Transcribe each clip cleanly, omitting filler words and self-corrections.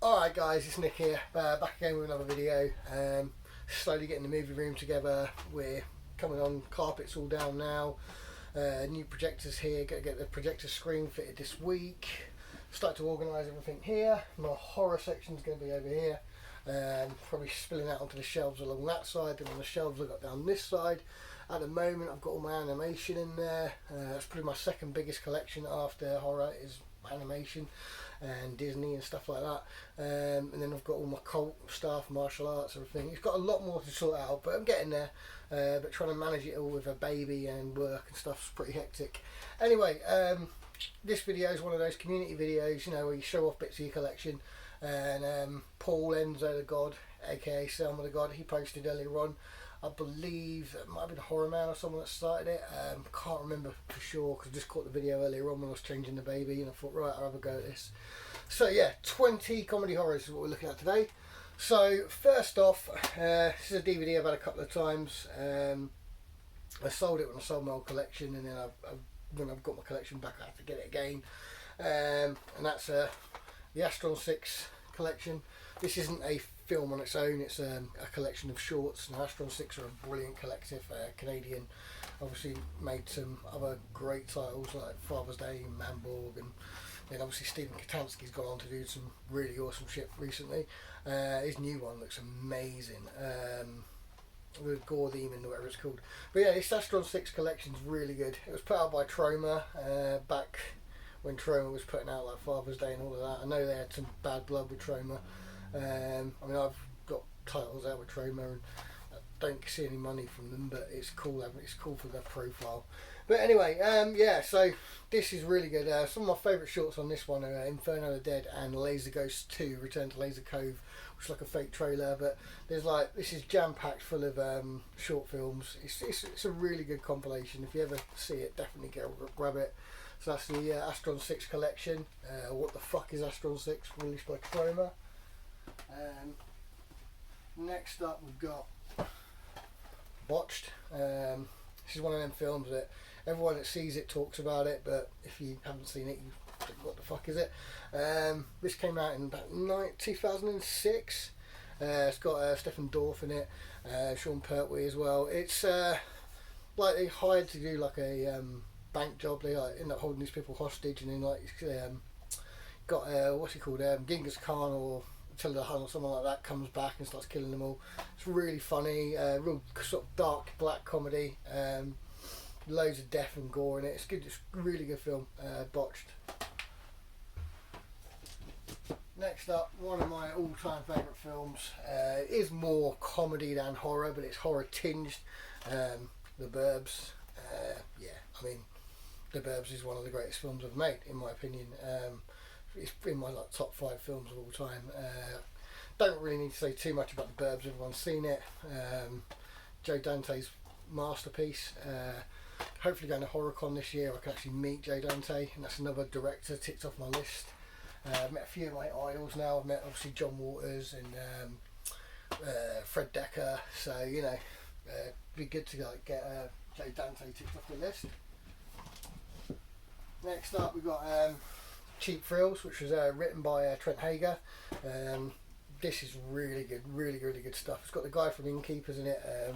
Alright guys, it's Nick here, back again with another video. Slowly getting the movie room together. We're coming on, carpets all down now. New projectors here, got to get the projector screen fitted this week. Start to organise everything here. My horror section's going to be over here. Probably spilling out onto the shelves along that side, and on the shelves I've got down this side. At the moment I've got all my animation in there. That's probably my second biggest collection after horror is animation and Disney and stuff like that, and then I've got all my cult stuff, martial arts, everything. It's got a lot more to sort out, but I'm getting there. But trying to manage it all with a baby and work and stuff's pretty hectic. Anyway, this video is one of those community videos, you know, where you show off bits of your collection. And Paul Enzo the God, aka Selma the God, he posted earlier on, I believe it might have been Horror Man or someone that started it. Can't remember for sure because I just caught the video earlier on when I was changing the baby, and I thought, right, I'll have a go at this. So yeah, 20 comedy horrors is what we're looking at today. So first off, this is a DVD I've had a couple of times. I sold it when I sold my old collection, and then when I've got my collection back I have to get it again. And that's the Astron 6 collection. This isn't a film on its own, it's a collection of shorts, and Astron 6 are a brilliant collective, Canadian. Obviously made some other great titles like Father's Day, Manborg, and then obviously Stephen Katanski's gone on to do some really awesome shit recently. His new one looks amazing, with Gore Demon or whatever it's called. But yeah, this Astron 6 collection's really good. It was put out by Troma back when Troma was putting out like Father's Day and all of that. I know they had some bad blood with Troma. I mean, I've got titles out with Troma and I don't see any money from them, but it's cool. It's cool for their profile. But anyway, yeah. So this is really good. Some of my favourite shorts on this one are Inferno of the Dead and Laser Ghost 2: Return to Laser Cove, which is like a fake trailer. But there's like, this is jam packed full of short films. It's a really good compilation. If you ever see it, definitely grab it. So that's the Astron 6 collection. What the fuck is Astron 6? Released by Troma. Next up we've got Botched. This is one of them films that everyone that sees it talks about it, but if you haven't seen it, you think, what the fuck is it? This came out in about 2006. It's got Stephen Dorff in it, Sean Pertwee as well. It's like they hired to do like a bank job. They like end up holding these people hostage, and then like got what's he called, Genghis Khan or Attila the Hun or someone like that comes back and starts killing them all. It's really funny, real sort of dark black comedy, loads of death and gore in it. It's good. It's a really good film. Botched. Next up, one of my all-time favourite films. It is more comedy than horror, but it's horror tinged. The Burbs. Yeah, I mean, The Burbs is one of the greatest films I've made, in my opinion. It's in my like top 5 films of all time. Don't really need to say too much about The Burbs. Everyone's seen it. Joe Dante's masterpiece. Hopefully going to HorrorCon this year I can actually meet Joe Dante, and that's another director ticked off my list. I've met a few of my idols now. I've met obviously John Waters and Fred Decker, so you know, be good to like get Joe Dante ticked off the list. Next up we've got Cheap Thrills, which was written by Trent Hager. This is really good, really good stuff. It's got the guy from Innkeepers in it. I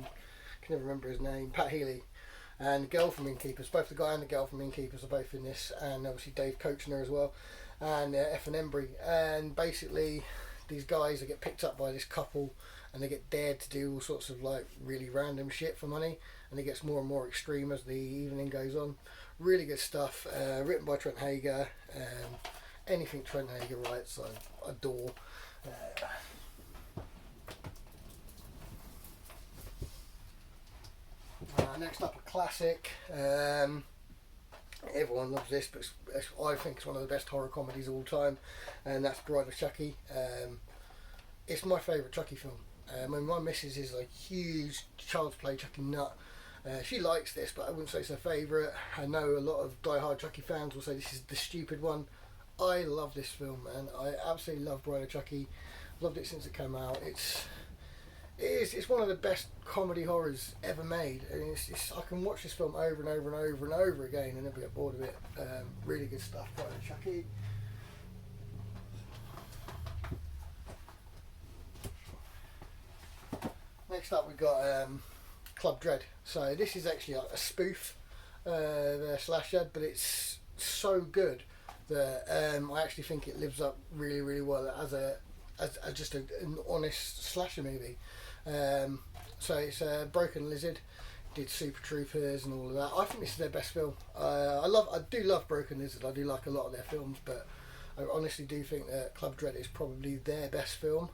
can never remember his name. Pat Healy, and the girl from Innkeepers. Both the guy and the girl from Innkeepers are both in this, and obviously Dave Koechner as well, and Effin Embry. And basically, these guys that get picked up by this couple, and they get dared to do all sorts of like really random shit for money, and it gets more and more extreme as the evening goes on. Really good stuff, written by Trent Hager. Anything Trent Hager writes I adore. Next up, a classic. Everyone loves this, but I think it's one of the best horror comedies of all time, and that's Bride of Chucky. It's my favourite Chucky film. I mean, my missus is a huge Child's Play Chucky nut. She likes this, but I wouldn't say it's her favourite. I know a lot of die-hard Chucky fans will say this is the stupid one. I love this film, man. I absolutely love Bride of Chucky. Loved it since it came out. It's one of the best comedy horrors ever made, and I can watch this film over and over and over and over again and never get bored of it. Really good stuff. Bride of Chucky. next up we got Club Dread. So this is actually like a spoof slasher, but it's so good that I actually think it lives up really, really well as just an honest slasher movie. So it's Broken Lizard. Did Super Troopers and all of that. I think this is their best film. I do love Broken Lizard. I do like a lot of their films, but I honestly do think that Club Dread is probably their best film.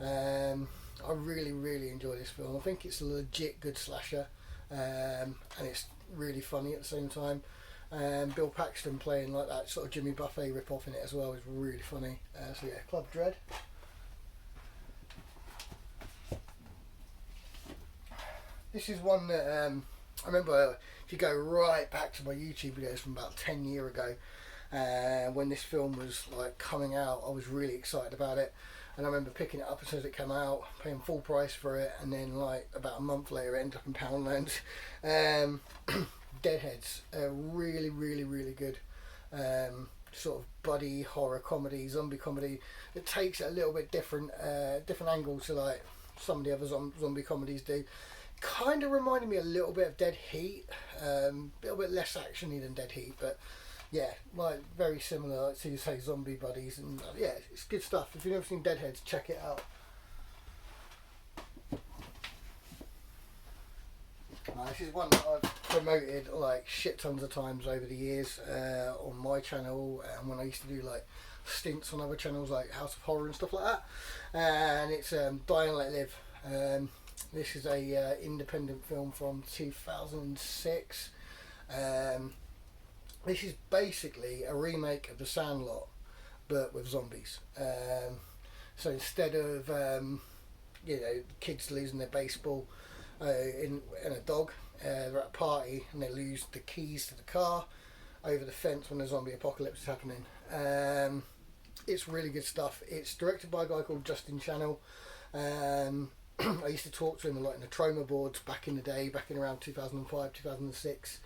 I really, really enjoy this film. I think it's a legit good slasher, and it's really funny at the same time. Bill Paxton playing like that sort of Jimmy Buffett rip-off in it as well is really funny. So yeah, Club Dread. This is one that I remember. If you go right back to my YouTube videos from about 10 years ago, when this film was like coming out, I was really excited about it, and I remember picking it up as soon as it came out, paying full price for it, and then like about a month later, it ended up in Poundland. Deadheads, really, really, really good. Sort of buddy horror comedy, zombie comedy. It takes it a little bit different angle to like some of the other zombie comedies do. Kind of reminded me a little bit of Dead Heat, a little bit less actiony than Dead Heat, but yeah, like very similar, like to say zombie buddies, and yeah, it's good stuff. If you've never seen Deadheads, check it out. This is one that I've promoted like shit tons of times over the years on my channel, and when I used to do like stints on other channels like House of Horror and stuff like that. And it's Die and Let Live. This is a independent film from 2006. This is basically a remake of The Sandlot, but with zombies. So instead of kids losing their baseball in a dog, they're at a party and they lose the keys to the car over the fence when the zombie apocalypse is happening. It's really good stuff. It's directed by a guy called Justin Channel. I used to talk to him a lot in the Troma boards back in the day, back in around 2005, 2006,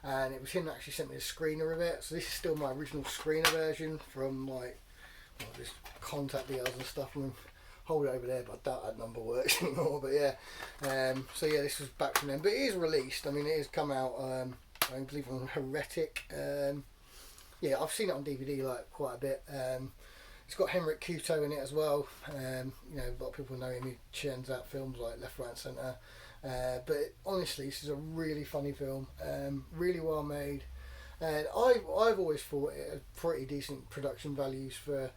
and it was him that actually sent me a screener of it. So this is still my original screener version from like just contact details and stuff. And hold it over there, but I doubt that number works anymore. But yeah, so yeah, this was back from then, but it is released. I mean, it has come out. I believe on Heretic. Yeah, I've seen it on DVD like quite a bit. It's got Henrik Kuto in it as well. A lot of people know him. He churns out films like Left, Right, Centre. But honestly, this is a really funny film. Really well made. And I've always thought it had pretty decent production values for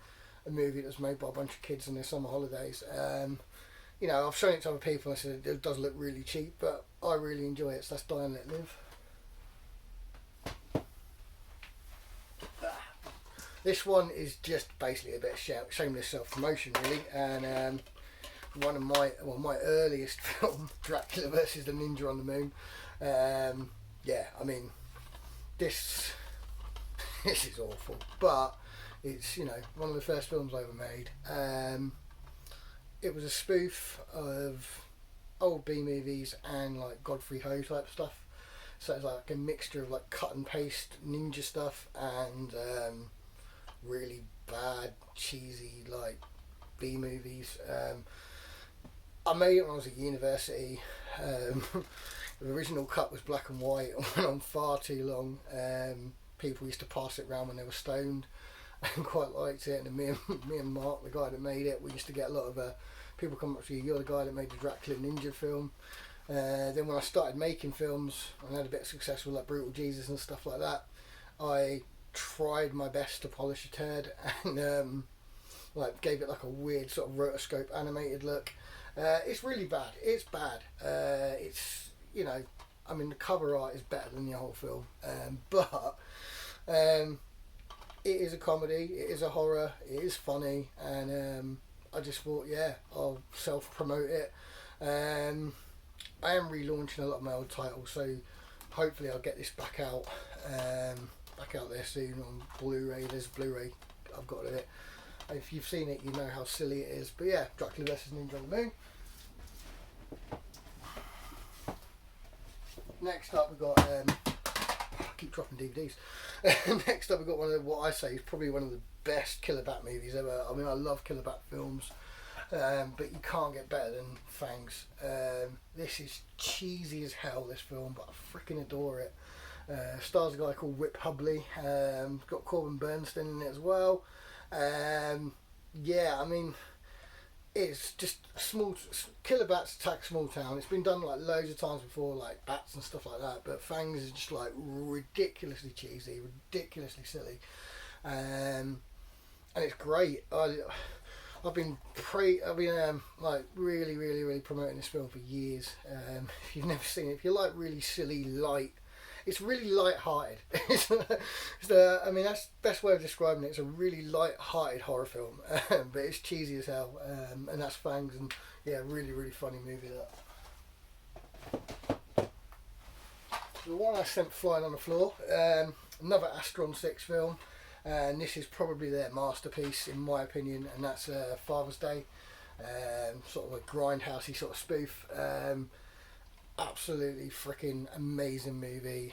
a movie that's made by a bunch of kids on their summer holidays. I've shown it to other people and I said it does look really cheap, but I really enjoy it. So that's Die and Let Live. This one is just basically a bit of shameless self-promotion, really, and one of my earliest film, Dracula versus the Ninja on the Moon. I mean, this is awful, but it's one of the first films I ever made. It was a spoof of old B movies and like Godfrey Ho type stuff. So it's like a mixture of like cut and paste ninja stuff and really bad, cheesy, like B movies. I made it when I was at university. The original cut was black and white and went on far too long. People used to pass it around when they were stoned and quite liked it. And me and Mark, the guy that made it, we used to get a lot of people come up to you, you're the guy that made the Dracula Ninja film. Then when I started making films and had a bit of success with like Brutal Jesus and stuff like that, I tried my best to polish a turd and gave it like a weird sort of rotoscope animated look. It's really bad. It's bad. It's the cover art is better than the whole film, but it is a comedy, it is a horror, it is funny, and I just thought, I'll self-promote it. I am relaunching a lot of my old titles, so hopefully I'll get this back out there soon on Blu-ray. There's Blu-ray I've got of it. If you've seen it, you know how silly it is. But yeah, Dracula vs Ninja on the Moon. Next up we've got I keep dropping DVDs. Next up we've got one of what I say is probably one of the best Killer Bat movies ever. I mean, I love Killer Bat films. but you can't get better than Fangs. This is cheesy as hell, this film, but I freaking adore it. Stars a guy called Rip Hubley. Got Corbin Bernsen in it as well. Yeah, I mean, it's just small. Killer bats attack small town. It's been done like loads of times before, like bats and stuff like that. But Fangs is just like ridiculously cheesy, ridiculously silly, and it's great. I've been like really promoting this film for years. If you've never seen it, if you like really silly, light, it's really light-hearted. I mean, that's the best way of describing it. It's a really light-hearted horror film, but it's cheesy as hell, and that's Fangs, and yeah, really funny movie that. The one I sent flying on the floor, another Astron 6 film, and this is probably their masterpiece in my opinion, and that's Father's Day, sort of a grindhousey sort of spoof. Absolutely freaking amazing movie,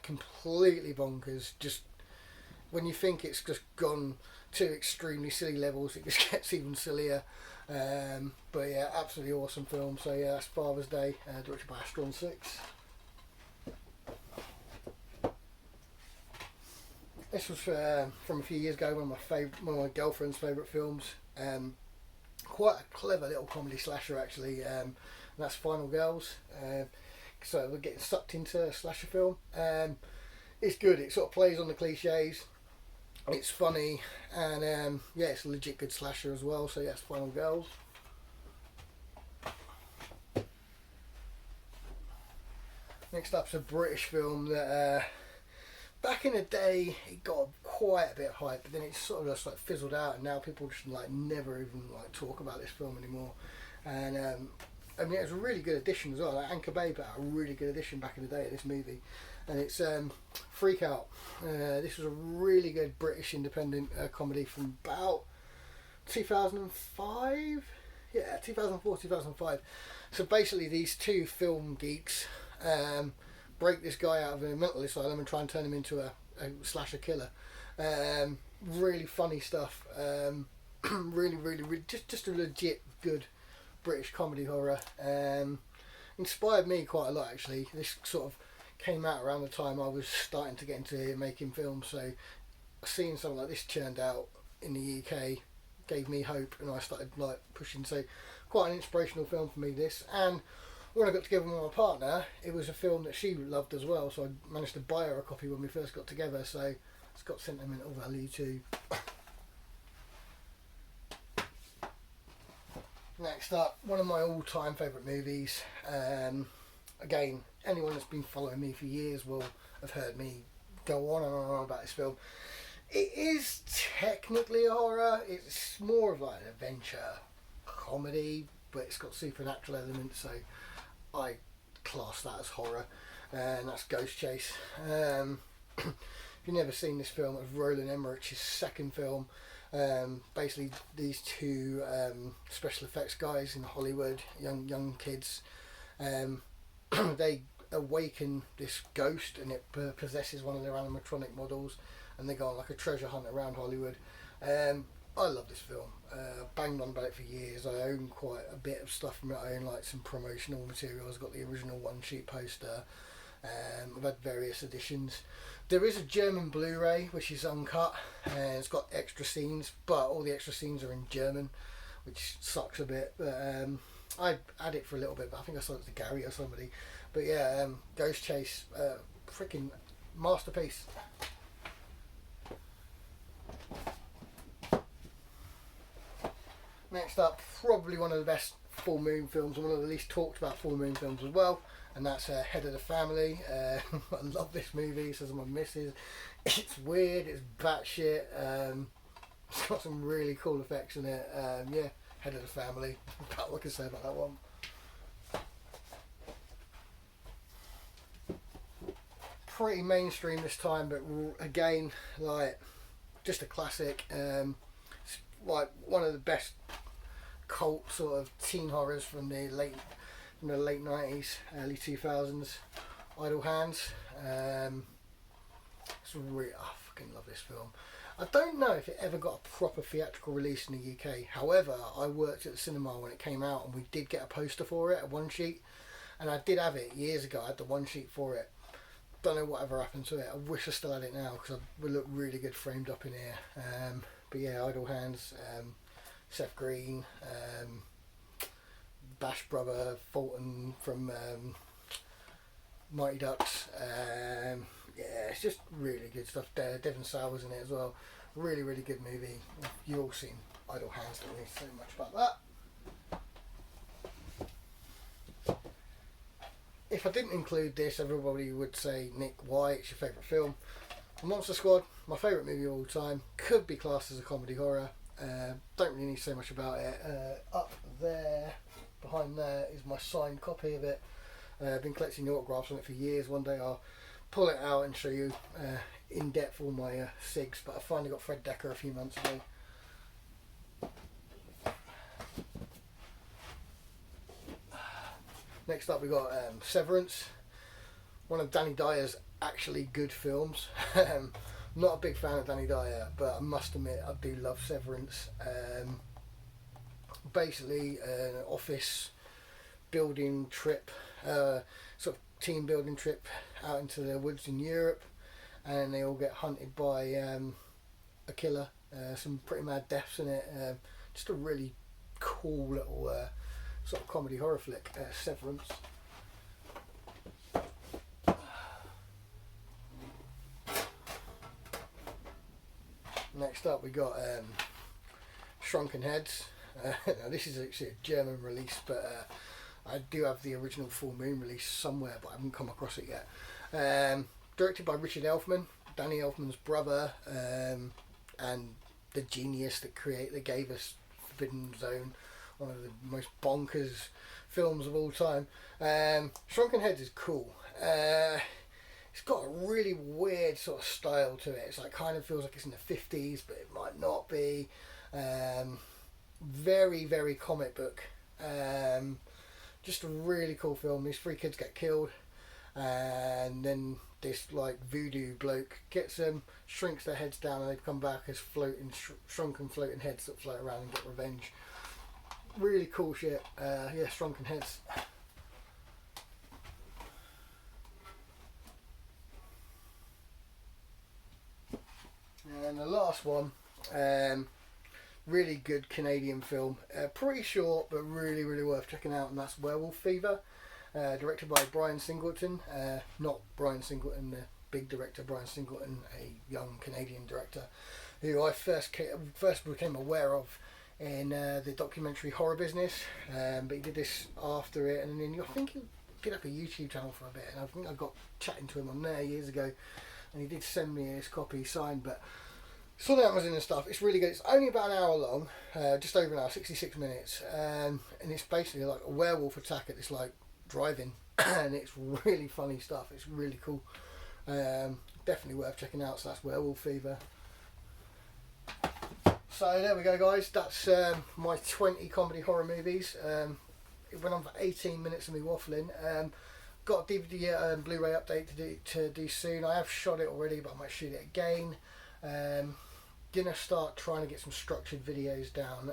completely bonkers. Just when you think it's just gone to extremely silly levels, it just gets even sillier. But yeah, absolutely awesome film. So yeah, that's Father's Day, directed by Astron 6. This was from a few years ago, one of my girlfriend's favourite films. Quite a clever little comedy slasher actually. And that's Final Girls. So we're getting sucked into a slasher film. It's good. It sort of plays on the cliches. It's funny, and yeah, it's a legit good slasher as well. So yeah, it's Final Girls. Next up's a British film that back in the day it got quite a bit of hype, but then it sort of just like fizzled out, and now people just like never even like talk about this film anymore. And I mean, it was a really good addition as well. Like Anchor Bay put out a really good addition back in the day of this movie, and it's Freak Out. This was a really good British independent comedy from about 2005. Yeah, 2004, 2005. So basically, these two film geeks break this guy out of a mental asylum and try and turn him into a slasher killer. Really funny stuff. Really, just a legit good British comedy horror. Inspired me quite a lot actually. This sort of came out around the time I was starting to get into making films, so seeing something like this churned out in the UK gave me hope, and I started like pushing. So quite an inspirational film for me, this. And when I got together with my partner, it was a film that she loved as well, so I managed to buy her a copy when we first got together, so it's got sentimental value too. Next up, one of my all-time favourite movies. Again, anyone that's been following me for years will have heard me go on and on about this film. It is technically a horror. It's more of like an adventure comedy, but it's got supernatural elements, so I class that as horror. And that's Ghost Chase. If you've never seen this film, it's Roland Emmerich's second film. Basically these two special effects guys in Hollywood, young kids, they awaken this ghost, and it possesses one of their animatronic models, and they go on like a treasure hunt around Hollywood. I love this film. Banged on about it for years. I own quite a bit of stuff from it. I own like some promotional materials. I've got the original one sheet poster. I've had various editions. There is a German Blu-ray which is uncut, and it's got extra scenes, but all the extra scenes are in German, which sucks a bit. But I had it for a little bit, but I think I sold it to Gary or somebody. But yeah, Ghost Chase, freaking masterpiece. Next up, probably one of the best full moon films, and one of the least talked about full moon films as well, and that's Head of the Family. I love this movie, says my missus. It's weird, it's batshit, it's got some really cool effects in it. Yeah, Head of the Family, that's what I can say about that one. Pretty mainstream this time, but again, like, just a classic. It's like one of the best cult sort of teen horrors from the late 90s, early 2000s. Idle Hands. It's really, I fucking love this film. I don't know if it ever got a proper theatrical release in the UK. However, I worked at the cinema when it came out, and we did get a poster for it, a one sheet, and I did have it years ago. I had the one sheet for it. Don't know whatever happened to it. I wish I still had it now because it would look really good framed up in here. But yeah, Idle Hands, Seth Green, Bash brother Fulton from Mighty Ducks. Yeah, it's just really good stuff there. Devon Sawa was in it as well. Really, really good movie. You've all seen Idle Hands, don't need to say much about that. If I didn't include this, everybody would say, Nick, why? It's your favourite film. Monster Squad, my favourite movie of all time. Could be classed as a comedy horror. Don't really need to say much about it. Up there, behind there, is my signed copy of it. I've been collecting autographs on it for years. One day I'll pull it out and show you in depth all my SIGs, but I finally got Fred Decker a few months ago. Next up we got Severance, one of Danny Dyer's actually good films. Not a big fan of Danny Dyer, but I must admit I do love Severance. Basically an office building trip, sort of team building trip out into the woods in Europe, and they all get hunted by a killer. Some pretty mad deaths in it. Just a really cool little sort of comedy horror flick, Severance. Next up we got Shrunken Heads. Now this is actually a German release, but I do have the original Full Moon release somewhere, but I haven't come across it yet. Directed by Richard Elfman, Danny Elfman's brother, and the genius that gave us Forbidden Zone, one of the most bonkers films of all time. Shrunken Heads is cool. It's got a really weird sort of style to it. It's like kind of feels like it's in the 50s, but it might not be. Very, very comic book. Just a really cool film. These three kids get killed, and then this like voodoo bloke gets them, shrinks their heads down, and they come back as shrunken floating heads that float around and get revenge. Really cool shit. Yeah, Shrunken Heads. And the last one, really good Canadian film, pretty short but really, really worth checking out, and that's Werewolf Fever, directed by Brian Singleton. Not Brian Singleton, the big director, Brian Singleton, a young Canadian director who I first became aware of in the documentary Horror Business, but he did this after it, and then I think he did up a YouTube channel for a bit, and I think I got chatting to him on there years ago, and he did send me his copy signed, but saw the Amazon and stuff. It's really good. It's only about an hour long, just over an hour, 66 minutes, and it's basically like a werewolf attack at this like drive-in, and it's really funny stuff. It's really cool. Definitely worth checking out. So that's Werewolf Fever. So there we go, guys. That's my 20 comedy horror movies. It went on for 18 minutes of me waffling. Got a DVD and Blu-ray update to do soon. I have shot it already, but I might shoot it again. Gonna start trying to get some structured videos down.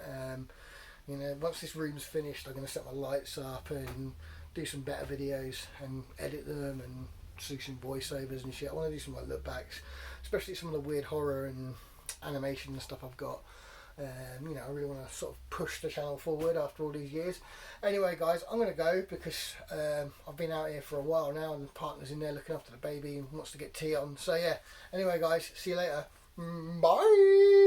You know, once this room's finished, I'm gonna set my lights up and do some better videos and edit them and do some voiceovers and shit. I want to do some like look backs, especially some of the weird horror and animation and stuff I've got. You know, I really want to sort of push the channel forward after all these years. Anyway, guys, I'm going to go because I've been out here for a while now, and the partner's in there looking after the baby and wants to get tea on. So yeah, anyway, guys, see you later. Bye.